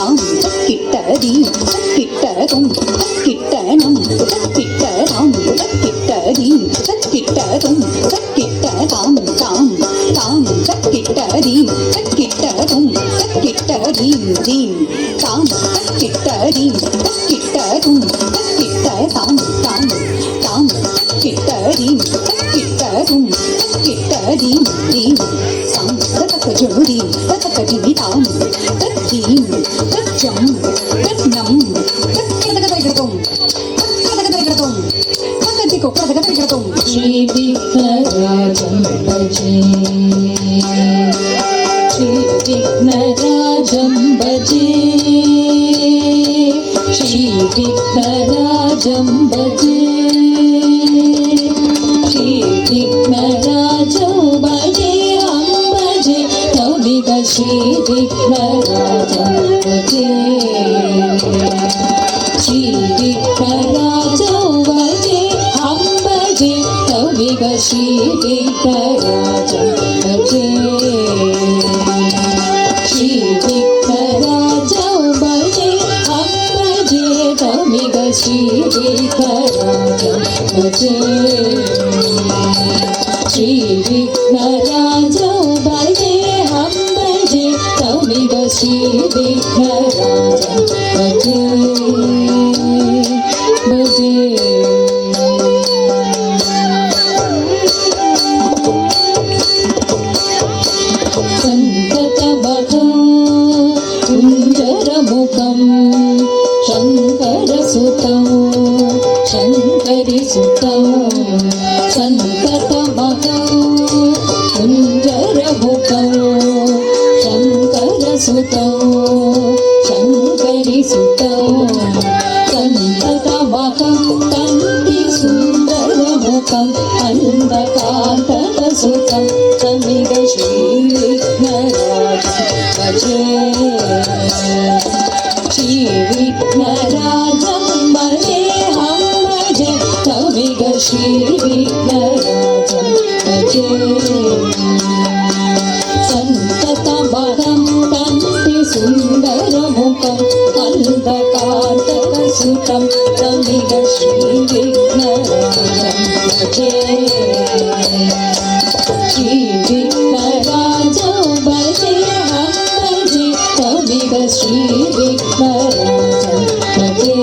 தாம் கிட்டதி கிட்டதும் கிட்டனம் கிட்டதாம் கிட்டதி கிட்டதும் கிட்டதாம் தாம் தாம் கிட்டதி கிட்டதும் கிட்டதீம் தீம் தாம் கிட்டதி கிட்டதும் கிட்டதாம் தாம் தாம் கிட்டதீம் கிட்டதும் கிட்டதீம் தீம் சாம் ததகஜோதி ததகஜிதாம் தத்தீம் தஜம் தன்னம் ததகதகதகதம் ததகதகதகதம் ததகதிகோ ததகதகதகதம் ஸ்ரீ விக்னராஜம் பஜே ஸ்ரீ விக்னராஜம் பஜே ஸ்ரீ விக்னராஜம் பஜே श्री विघ्नराजो भजे अम्बजे नौमिक श्री विघ्नराजो भजे श्री विघ्नराजो भजे अम्बजे नौमिक श्री विघ्नराजो भजे श्री विघ्नराजो भजे अम्बजे नौमिक श्री विघ्नराजो भजे श्री विघ्नराजो भजे हम भजे तौमिग श्री विघ्नराजो भजे भजे संकटभगं कुञ्जरमुखं शङ्करसुतं शङ्करिसुतं संकटमहं कुञ्जरमुखं शङ्करसुतं शङ्करिसुतं संकटमहं कन्तिसुन्दरमुखम् अन्धकान्तकसुतं तमिग श्रीविघ्नराजं भजे श्रीविघ्नराजं भजे हम भजे तमिग श्रीविघ्नराजं भजे सन्ततमहं कन्तिसुन्दरमुखम् अन्धकान्तकसुतं तमिग श्रीविघ्नराजं भजे श्रीविघ्नराजो भजे हम भजे तमिग श्रीविघ्नराजं भजे